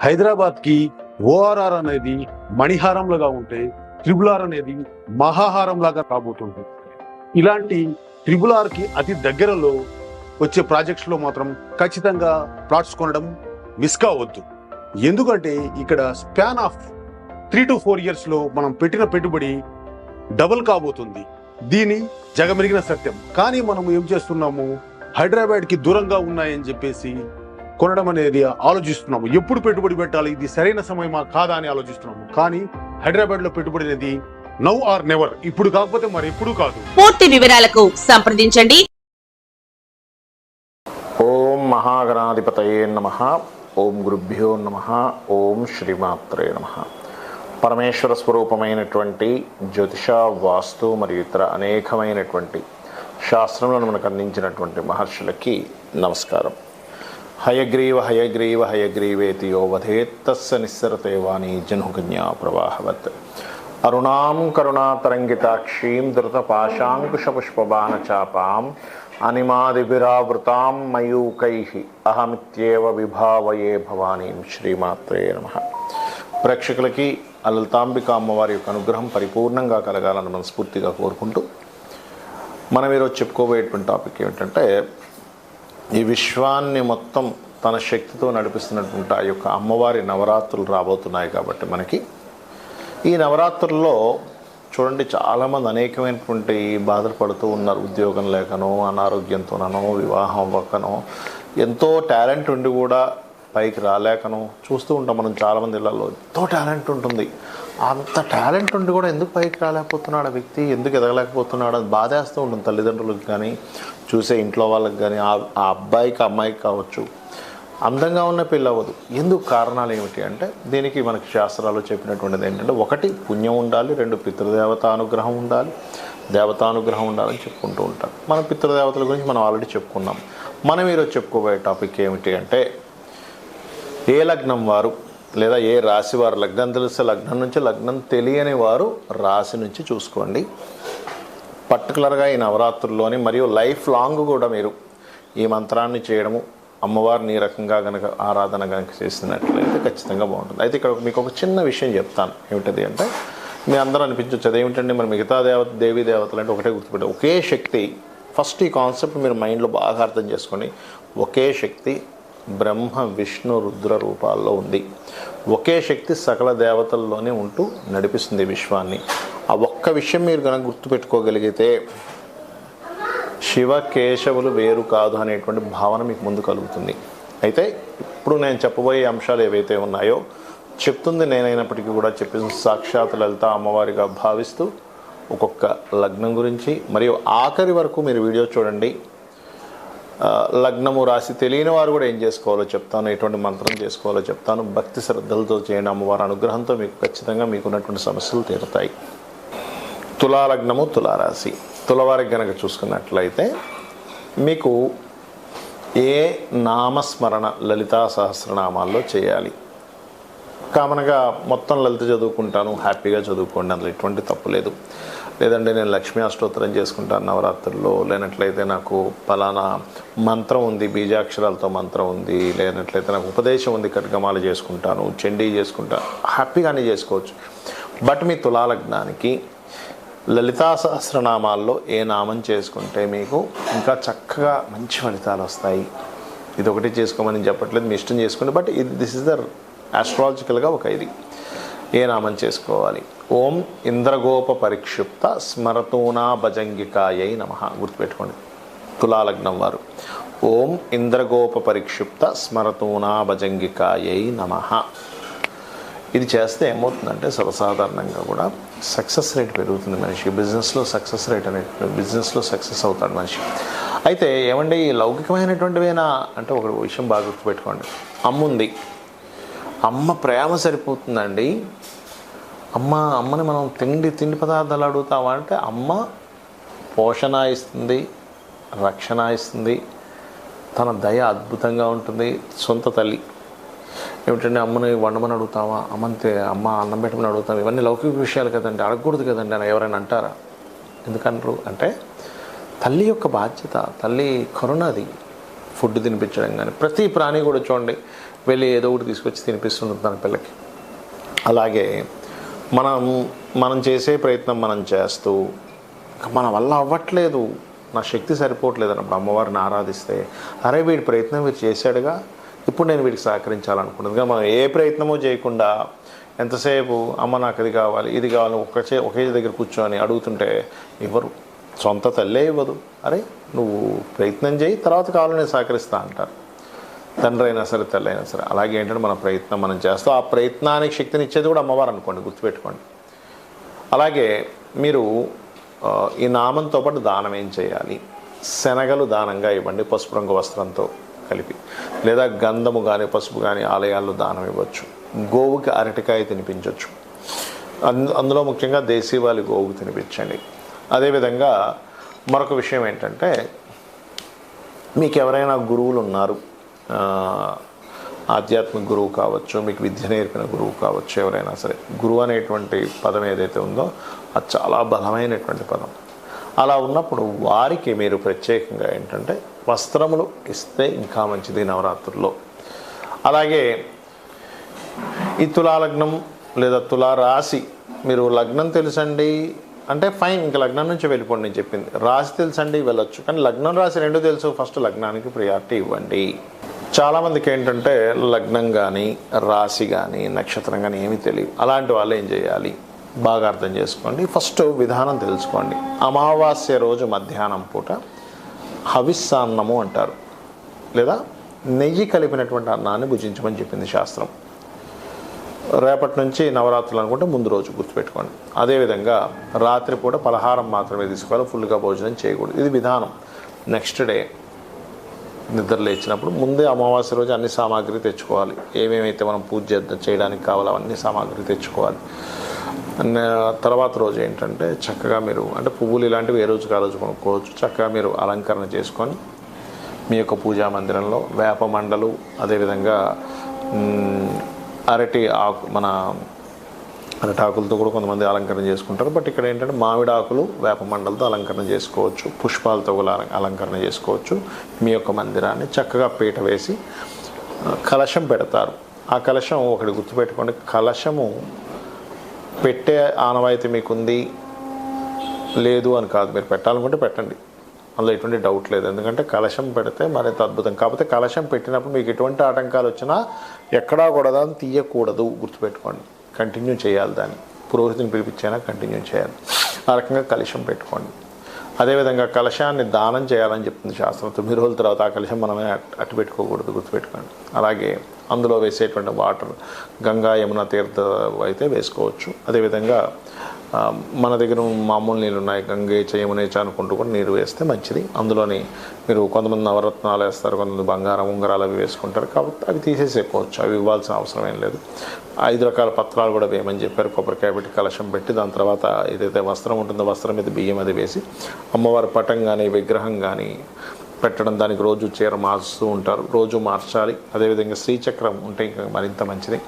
హైదరాబాద్కి ఓఆర్ఆర్ అనేది మణిహారంలాగా ఉంటే ట్రిబుల్ ఆర్ అనేది మహాహారంలాగా కాబోతుంది. ఇలాంటి ట్రిబుల్ ఆర్కి అతి దగ్గరలో వచ్చే ప్రాజెక్ట్స్లో మాత్రం ఖచ్చితంగా ప్లాట్స్ కొనడం మిస్ కావద్దు. ఎందుకంటే ఇక్కడ స్పాన్ ఆఫ్ 3 to 4 yearsలో మనం పెట్టిన పెట్టుబడి డబుల్ కాబోతుంది. దీని జగమెరిగిన సత్యం. కానీ మనం ఏం చేస్తున్నాము, హైదరాబాద్కి దూరంగా ఉన్నాయని చెప్పేసి కొనడం అనేది ఆలోచిస్తున్నాము. ఎప్పుడు పెట్టుబడి పెట్టాలి, ఇది సరైన సమయమా కాదా అని ఆలోచిస్తున్నాము. కానీ హైదరాబాద్లో పెట్టుబడి అనేది నౌ ఆర్ నెవర్, ఇప్పుడు కాకపోతే మరి ఎప్పుడు కాదు. పూర్తి వివరాలకు సంప్రదించండి. ఓం మహాగణాధిపతయే నమః. ఓం గురుభ్యో నమః. ఓం శ్రీమాత్రే నమః. పరమేశ్వర స్వరూపమైనటువంటి జ్యోతిష, వాస్తు మరియు ఇతర అనేకమైనటువంటి శాస్త్రములను మనకు అందించినటువంటి మహర్షులకి నమస్కారం. హయగ్రీవ హయగ్రీవ హయగ్రీవేతి యో వధేత్తస్య నిస్సరతే వాణి జన్హుకన్యా ప్రవాహవత్. అరుణాం కరుణాతరంగితాక్షీం ధృతపాశాంకుశపుష్పబాణచాపాం అనిమాదిభిరావృతాం మయూకైః అహమిత్యేవ విభావయే భవానీం. శ్రీమాత్రే నమః. ప్రేక్షకులకి లలితాంబిక అమ్మవారి యొక్క అనుగ్రహం పరిపూర్ణంగా కలగాలని మనస్ఫూర్తిగా కోరుకుంటూ మనం ఈరోజు చెప్పుకోబోయేటువంటి టాపిక్ ఏమిటంటే, ఈ విశ్వాన్ని మొత్తం తన శక్తితో నడిపిస్తున్నటువంటి ఆ యొక్క అమ్మవారి నవరాత్రులు రాబోతున్నాయి. కాబట్టి మనకి ఈ నవరాత్రుల్లో చూడండి, చాలామంది అనేకమైనటువంటి బాధలు పడుతూ ఉన్నారు. ఉద్యోగం లేకనో, అనారోగ్యంతోనో, వివాహం అవ్వకనో, ఎంతో టాలెంట్ ఉండి కూడా పైకి రాలేకనో చూస్తూ ఉంటాం మనం. చాలామంది ఇళ్లలో ఎంతో టాలెంట్ ఉంటుంది, అంత టాలెంట్ ఉండి కూడా ఎందుకు పైకి రాలేకపోతున్నాడు ఆ వ్యక్తి, ఎందుకు ఎదగలేకపోతున్నాడు అని బాధేస్తూ ఉంటుంది. తల్లిదండ్రులకు కానీ, చూసే ఇంట్లో వాళ్ళకి కానీ, ఆ అబ్బాయికి అమ్మాయికి కావచ్చు. అందంగా ఉన్న పెళ్ళి అవ్వదు. ఎందుకు కారణాలు ఏమిటి అంటే, దీనికి మనకి శాస్త్రాలు చెప్పినటువంటిది ఏంటంటే, 1 పుణ్యం ఉండాలి, 2 పితృదేవతానుగ్రహం ఉండాలి, దేవతానుగ్రహం ఉండాలని చెప్పుకుంటూ ఉంటారు. మన పితృదేవతల గురించి మనం ఆల్రెడీ చెప్పుకున్నాం. మనం ఈరోజు చెప్పుకోబోయే టాపిక్ ఏమిటి అంటే, ఏ లగ్నం వారు లేదా ఏ రాశి వారు, లగ్నం తెలిస్తే లగ్నం నుంచి, లగ్నం తెలియని వారు రాశి నుంచి చూసుకోండి. పర్టికులర్గా ఈ నవరాత్రుల్లోని మరియు లైఫ్ లాంగ్ కూడా మీరు ఈ మంత్రాన్ని చేయడము, అమ్మవారిని ఈ రకంగా కనుక ఆరాధన కనుక చేసినట్లయితే ఖచ్చితంగా బాగుంటుంది. అయితే ఇక్కడ మీకు ఒక చిన్న విషయం చెప్తాను. ఏమిటది అంటే, మీ అందరూ అనిపించవచ్చు అదేమిటండి మరి మిగతా దేవీ దేవతలు అంటే ఒకటే గుర్తుపెట్టారు. ఒకే శక్తి. ఫస్ట్ ఈ కాన్సెప్ట్ మీరు మైండ్లో బాగా అర్థం చేసుకోండి. ఒకే శక్తి బ్రహ్మ, విష్ణు, రుద్ర రూపాల్లో ఉంది. ఒకే శక్తి సకల దేవతల్లోనే ఉంటూ నడిపిస్తుంది విశ్వాన్ని. ఆ ఒక్క విషయం మీరు కనుక గుర్తుపెట్టుకోగలిగితే, శివ కేశవులు వేరు కాదు అనేటువంటి భావన మీకు ముందు కలుగుతుంది. అయితే ఇప్పుడు నేను చెప్పబోయే అంశాలు ఏవైతే ఉన్నాయో, చెప్తుంది నేనైనప్పటికీ కూడా చెప్పింది సాక్షాత్ లలిత అమ్మవారిగా భావిస్తూ ఒక్కొక్క లగ్నం గురించి మరియు ఆఖరి వరకు మీరు వీడియో చూడండి. లగ్నము రాశి తెలియని వారు కూడా ఏం చేసుకోవాలో చెప్తాను, ఎటువంటి మంత్రం చేసుకోవాలో చెప్తాను. భక్తి శ్రద్ధలతో చేయండి. అమ్మవారి అనుగ్రహంతో మీకు ఖచ్చితంగా మీకున్నటువంటి సమస్యలు తీరుతాయి. తులాలగ్నము, తులారాశి. తులవారికి కనుక చూసుకున్నట్లయితే మీకు ఏ నామస్మరణ లలితా సహస్రనామాల్లో చేయాలి? కామన్గా మొత్తం లలిత చదువుకుంటాను, హ్యాపీగా చదువుకోండి, అందులో ఎటువంటి తప్పు లేదు. లేదంటే నేను లక్ష్మీ అష్టోత్తరం చేసుకుంటాను నవరాత్రుల్లో, లేనట్లయితే నాకు ఫలానా మంత్రం ఉంది, బీజాక్షరాలతో మంత్రం ఉంది, లేనట్లయితే నాకు ఉపదేశం ఉంది, ఖడ్గమాల చేసుకుంటాను, చండీ చేసుకుంటాను, హ్యాపీగానే చేసుకోవచ్చు. బట్ మీ తులాలగ్నానికి లలితా సహస్రనామాల్లో ఏ నామం చేసుకుంటే మీకు ఇంకా చక్కగా మంచి ఫలితాలు వస్తాయి. ఇది ఒకటి చేసుకోమని చెప్పట్లేదు, మీ ఇష్టం చేసుకోండి. బట్ దిస్ ఇస్ ద ఆస్ట్రాలజికల్గా ఒక ఇది. ఏ నామం చేసుకోవాలి? ఓం ఇంద్రగోప పరిక్షిప్త స్మరతూనా భజంగికాయై నమః. గుర్తుపెట్టుకోండి, తులాలగ్నం వారు ఓం ఇంద్రగోప పరిక్షిప్త స్మరతూనా భజంగికాయై నమః. ఇది చేస్తే ఏమవుతుందంటే, సర్వసాధారణంగా కూడా సక్సెస్ రేట్ పెరుగుతుంది మనిషి. బిజినెస్లో సక్సెస్ రేట్ బిజినెస్లో సక్సెస్ అవుతాడు మనిషి. అయితే ఏమంటే, ఈ లౌకికమైనటువంటివేనా అంటే, ఒక విషయం బాగా గుర్తుపెట్టుకోండి. అమ్మ ఉంది, అమ్మ ప్రేమ సరిపోతుందండి. అమ్మని మనం తిండి పదార్థాలు అడుగుతామా అంటే, అమ్మ పోషణ ఇస్తుంది, రక్షణ ఇస్తుంది, తన దయ అద్భుతంగా ఉంటుంది. సొంత తల్లి ఏమిటంటే, అమ్మని వండమని అడుగుతావా, అమ్మ అన్నం పెట్టమని అడుగుతాం. ఇవన్నీ లౌకిక విషయాలు కదండి, అడగకూడదు కదండి అని ఎవరైనా అంటారా? ఎందుకంటారు అంటే, తల్లి యొక్క బాధ్యత, తల్లి కరుణ అది. ఫుడ్ తినిపించడం కానీ, ప్రతి ప్రాణి కూడా చూడండి, వెళ్ళి ఏదో ఒకటి తీసుకొచ్చి తినిపిస్తుంటుంది తన పిల్లకి. అలాగే మనం చేసే ప్రయత్నం మనం చేస్తూ మన వల్ల అవ్వట్లేదు, నా శక్తి సరిపోవట్లేదు అన్నప్పుడు అమ్మవారిని ఆరాధిస్తే, అరే వీడి ప్రయత్నం వీడు చేశాడుగా, ఇప్పుడు నేను వీడికి సహకరించాలనుకుంటుంది. కానీ మనం ఏ ప్రయత్నమూ చేయకుండా ఎంతసేపు అమ్మ నాకు అది కావాలి ఇది కావాలి ఒకే దగ్గర కూర్చొని అడుగుతుంటే ఇవ్వరు. సొంత తల్లే ఇవ్వదు. అరే నువ్వు ప్రయత్నం చేయి, తర్వాత కావాలి నేను సహకరిస్తా అంటారు. తండ్రి అయినా సరే తల్లి అయినా సరే. అలాగే ఏంటంటే మన ప్రయత్నం మనం చేస్తాం, ఆ ప్రయత్నానికి శక్తిని ఇచ్చేది కూడా అమ్మవారు అనుకోండి, గుర్తుపెట్టుకోండి. అలాగే మీరు ఈ నామంతో పాటు దానం ఏం చేయాలి? శనగలు దానంగా ఇవ్వండి, పసుపు రంగు వస్త్రంతో కలిపి, లేదా గంధము కానీ పసుపు కానీ ఆలయాల్లో దానం ఇవ్వచ్చు. గోవుకి అరటికాయ తినిపించవచ్చు. అందులో ముఖ్యంగా దేశీవాలి గోవుకి తినిపించండి. అదేవిధంగా మరొక విషయం ఏంటంటే, మీకు ఎవరైనా గురువులు ఉన్నారు, ఆధ్యాత్మిక గురువు కావచ్చు, మీకు విద్య నేర్పిన గురువు కావచ్చు, ఎవరైనా సరే, గురువు అనేటువంటి పదం ఏదైతే ఉందో అది చాలా బలమైనటువంటి పదం. అలా ఉన్నప్పుడు వారికి మీరు ప్రత్యేకంగా ఏంటంటే వస్త్రములు ఇస్తే ఇంకా మంచిది నవరాత్రుల్లో. అలాగే ఈ తులాలగ్నం లేదా తులారాశి, మీరు లగ్నం తెలుసండి అంటే ఫైన్, ఇంకా లగ్నం నుంచి వెళ్ళిపోండి, నేను చెప్పింది. రాశి తెలుసండి వెళ్ళొచ్చు, కానీ లగ్నం రాశి రెండు తెలుసు, ఫస్ట్ లగ్నానికి ప్రియారిటీ ఇవ్వండి. చాలామందికి ఏంటంటే లగ్నం కానీ రాశి కానీ నక్షత్రం కానీ ఏమీ తెలియదు. అలాంటి వాళ్ళు ఏం చేయాలి బాగా అర్థం చేసుకోండి. ఫస్ట్ విధానం తెలుసుకోండి. అమావాస్య రోజు మధ్యాహ్నం పూట హవిస్సాన్నము అంటారు, లేదా నెయ్యి కలిపినటువంటి అన్నాన్ని భుజించమని చెప్పింది శాస్త్రం. రేపటి నుంచి నవరాత్రులు అనుకుంటే ముందు రోజు గుర్తుపెట్టుకోండి. అదేవిధంగా రాత్రిపూట పలహారం మాత్రమే తీసుకోవాలి, ఫుల్గా భోజనం చేయకూడదు. ఇది విధానం. నెక్స్ట్ డే నిద్ర లేచినప్పుడు ముందే అమావాస్య రోజు అన్ని సామాగ్రి తెచ్చుకోవాలి. ఏమేమైతే మనం పూజ చేయడానికి కావాలో అవన్నీ సామాగ్రి తెచ్చుకోవాలి. తర్వాత రోజు ఏంటంటే చక్కగా మీరు అంటే పువ్వులు ఇలాంటివి ఏ రోజుకి ఆ రోజు కొనుక్కోవచ్చు. చక్కగా మీరు అలంకరణ చేసుకొని మీ యొక్క పూజా మందిరంలో వేప మండలు, అదేవిధంగా మన అరటాకులతో కూడా కొంతమంది అలంకరణ చేసుకుంటారు. బట్ ఇక్కడ ఏంటంటే మామిడి ఆకులు వేప మండలతో అలంకరణ చేసుకోవచ్చు, పుష్పాలతో కూడా అలంకరణ చేసుకోవచ్చు. మీ యొక్క మందిరాన్ని చక్కగా పీట వేసి కలశం పెడతారు. ఆ కలశం ఒకటి గుర్తుపెట్టుకోండి, కలశము పెట్టే ఆనవాయితీ మీకుంది లేదు అని కాదు, మీరు పెట్టాలనుకుంటే పెట్టండి, అందులో ఎటువంటి డౌట్ లేదు. ఎందుకంటే కలశం పెడితే మరింత అద్భుతం. కాకపోతే కలశం పెట్టినప్పుడు మీకు ఎటువంటి ఆటంకాలు వచ్చినా ఎక్కడా కూడా దాన్ని తీయకూడదు, గుర్తుపెట్టుకోండి. కంటిన్యూ చేయాలి, దాన్ని పురోహితుని పిలిపించైనా కంటిన్యూ చేయాలి. ఆ రకంగా కలశం పెట్టుకోండి. అదేవిధంగా కలశాన్ని దానం చేయాలని చెప్తుంది శాస్త్రం. 9 రోజుల తర్వాత ఆ కలశం మనమే అట్టు పెట్టుకోకూడదు, గుర్తుపెట్టుకోండి. అలాగే అందులో వేసేటువంటి వాటర్ గంగా యమున తీర్థ అయితే వేసుకోవచ్చు. అదేవిధంగా మన దగ్గర మామూలు నీళ్ళు ఉన్నాయి, గంగే యమునేచ అనుకుంటూ కూడా నీరు వేస్తే మంచిది. అందులోని మీరు కొంతమంది నవరత్నాలు వేస్తారు, కొంతమంది బంగారం ఉంగరాలు అవి వేసుకుంటారు, కాబట్టి అవి తీసేసేసుకోవచ్చు, అవి ఇవ్వాల్సిన అవసరం ఏం లేదు. 5 రకాల పత్రాలు కూడా వేయమని చెప్పారు. కొబ్బరికాయ పెట్టి కలశం పెట్టి దాని తర్వాత ఏదైతే వస్త్రం ఉంటుందో వస్త్రం మీద బియ్యం అది వేసి అమ్మవారి పటం కానీ విగ్రహం కానీ పెట్టడం, దానికి రోజు చీర మార్చుతూ ఉంటారు, రోజు మార్చాలి. అదేవిధంగా శ్రీచక్రం ఉంటే ఇంకా మరింత మంచిది.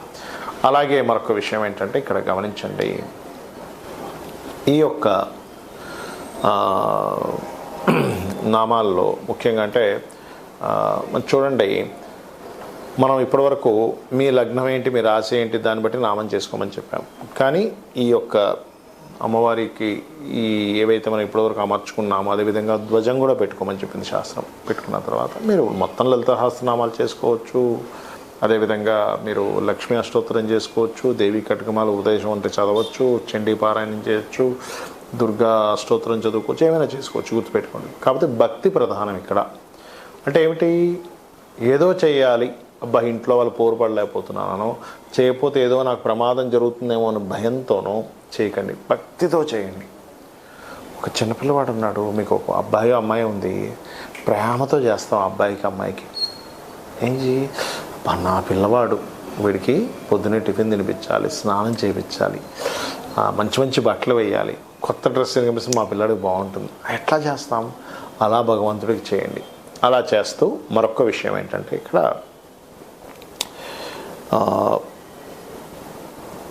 అలాగే మరొక విషయం ఏంటంటే ఇక్కడ గమనించండి, ఈ యొక్క నామాల్లో ముఖ్యంగా అంటే చూడండి, మనం ఇప్పటివరకు మీ లగ్నం ఏంటి, మీ రాశి ఏంటి, దాన్ని బట్టి నామం చేసుకోమని చెప్పాం. కానీ ఈ యొక్క అమ్మవారికి ఈ ఏవైతే మనం ఇప్పటివరకు అమర్చుకున్నామో అదేవిధంగా ధ్వజం కూడా పెట్టుకోమని చెప్పింది శాస్త్రం. పెట్టుకున్న తర్వాత మీరు మొత్తం లలిత సహస్రనామాలు చేసుకోవచ్చు. అదేవిధంగా మీరు లక్ష్మీ అష్టోత్తరం చేసుకోవచ్చు, దేవి కటకమాల ఉదయం అంటే చదవచ్చు, చండీ పారాయణం చేయొచ్చు, దుర్గా అష్టోత్తరం చదువుకోవచ్చు, ఏమైనా చేసుకోవచ్చు, గుర్తుపెట్టుకోండి. కాకపోతే భక్తి ప్రధానం ఇక్కడ. అంటే ఏమిటి, ఏదో చేయాలి, అబ్బా ఇంట్లో వాళ్ళు పోరుపడలేకపోతున్నానో, చేయకపోతే ఏదో నాకు ప్రమాదం జరుగుతుందేమో అని భయంతోనో చేయకండి, భక్తితో చేయండి. ఒక చిన్నపిల్లవాడు ఉన్నాడు, మీకు ఒక అబ్బాయి అమ్మాయి ఉంది, ప్రేమతో చేస్తాం అబ్బాయికి అమ్మాయికి. ఏంటి, నా పిల్లవాడు, వీడికి పొద్దున్నే టిఫిన్ తినిపించాలి, స్నానం చేయించాలి, మంచి మంచి బట్టలు వేయాలి, కొత్త డ్రెస్ కనిపిస్తుంది, మా పిల్లాడికి బాగుంటుంది. ఎట్లా చేస్తాం? అలా భగవంతుడికి చేయండి. అలా చేస్తూ మరొక విషయం ఏంటంటే ఇక్కడ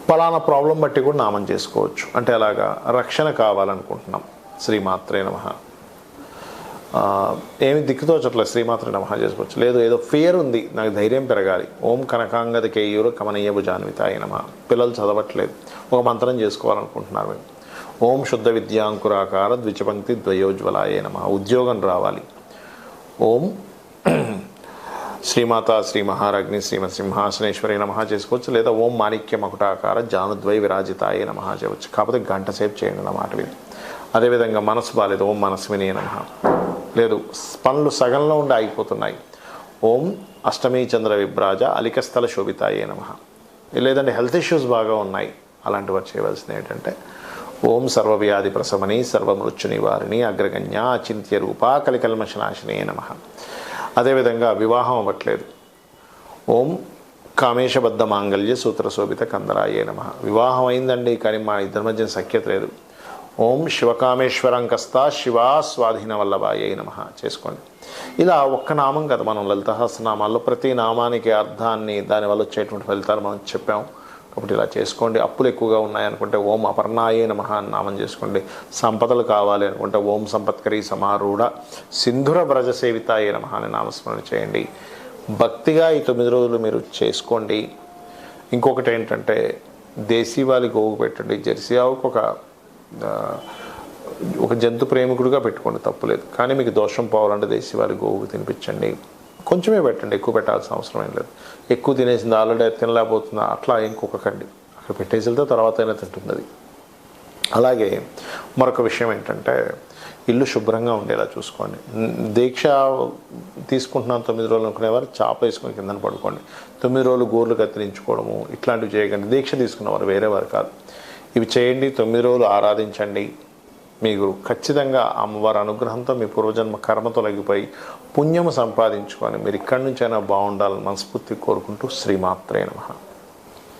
పలానా ప్రాబ్లం బట్టి కూడా నామం చేసుకోవచ్చు. అంటే అలాగా రక్షణ కావాలనుకుంటున్నాం, శ్రీమాత్రే నమః, ఏమి దిక్కుతోచట్లేదు శ్రీమాత్ర నమః చేసుకోవచ్చు. లేదు ఏదో ఫియర్ ఉంది, నాకు ధైర్యం పెరగాలి, ఓం కనకాంగద కేయూరు కమనీయ భుజాన్వితాయ నమః. పిల్లలు చదవట్లేదు, ఒక మంత్రం చేసుకోవాలనుకుంటున్నారు మేము, ఓం శుద్ధ విద్యాంకురాకార ద్విచపంక్తి ద్వయోజ్వలాయ నమః. ఉద్యోగం రావాలి, ఓం శ్రీమాత శ్రీ మహారాజ్ని శ్రీమత్ సింహాసనేశ్వరి నమః చేసుకోవచ్చు. లేదా ఓం మాణిక్య మకుటాకార జానుద్వై విరాజితాయ నమః చేయవచ్చు. కాకపోతే గంట సేపు చేయండి అన్నమాట విని. అదేవిధంగా మనసు బాలేదు, ఓం మనస్విని నమః. లేదు పనులు సగంలో ఉండి ఆగిపోతున్నాయి, ఓం అష్టమీ చంద్ర విభ్రాజ అలికస్థల శోభితాయే నమః. లేదంటే హెల్త్ ఇష్యూస్ బాగా ఉన్నాయి, అలాంటి వారు చేయవలసింది ఏంటంటే ఓం సర్వవ్యాధి ప్రశమని సర్వమృత్యు నివారిణి అగ్రగణ్య అచింత్య రూపా కలికల్మషనాశినే నమః. అదేవిధంగా వివాహం అవ్వట్లేదు, ఓం కామేశబద్ధ మాంగళ్య సూత్ర శోభిత కందరాయే నమః. వివాహం అయిందండి కానీ మా ఇద్దరి మధ్య సఖ్యత లేదు, ఓం శివకామేశ్వరంకస్త శివా స్వాధీన వల్లభాయే నమః చేసుకోండి. ఇలా ఒక్క నామం కదా, మనం లలిత సహస్రనామాల్లో ప్రతి నామానికి అర్థాన్ని దానివల్ల వచ్చేటువంటి ఫలితాలు మనం చెప్పాము. కాబట్టి ఇలా చేసుకోండి. అప్పులు ఎక్కువగా ఉన్నాయనుకుంటే ఓం అపర్ణాయే నమః అని నామం చేసుకోండి. సంపదలు కావాలి అనుకుంటే ఓం సంపత్కరీ సమారూఢ సింధుర వ్రజ సేవితాయే నమః అని నామస్మరణ చేయండి. భక్తిగా ఈ 9 రోజులు మీరు చేసుకోండి. ఇంకొకటి ఏంటంటే దేశీవాలి గోవు పెట్టండి, జెర్సీ ఆవుకు ఒక జంతు ప్రేమికుడిగా పెట్టుకోండి, తప్పులేదు. కానీ మీకు దోషం పోవాలంటే దేశీవాలి గోవుకు తినిపించండి. కొంచెమే పెట్టండి, ఎక్కువ పెట్టాల్సిన అవసరం ఏం లేదు. ఎక్కువ తినేసింది ఆల్రెడీ తినలేకపోతుందా అట్లా ఇంకొకకండి, అక్కడ పెట్టేసి వెళ్తే తర్వాత అయినా తింటుంది అది. అలాగే మరొక విషయం ఏంటంటే ఇల్లు శుభ్రంగా ఉండేలా చూసుకోండి. దీక్ష తీసుకుంటున్నాను 9 రోజులు అనుకునేవారు చాప వేసుకొని కిందన పడుకోండి. 9 రోజులు గోర్లు కత్తిరించుకోవడము ఇట్లాంటివి చేయకండి. దీక్ష తీసుకున్నవారు వేరే వారు కాదు, ఇవి చేయండి. 9 రోజులు ఆరాధించండి. మీకు ఖచ్చితంగా అమ్మవారి అనుగ్రహంతో మీ పూర్వజన్మ కర్మ తొలగిపోయి పుణ్యము సంపాదించుకొని మీరు ఇక్కడి నుంచైనా బాగుండాలని మనస్ఫూర్తి కోరుకుంటూ శ్రీమాత్రే నమః.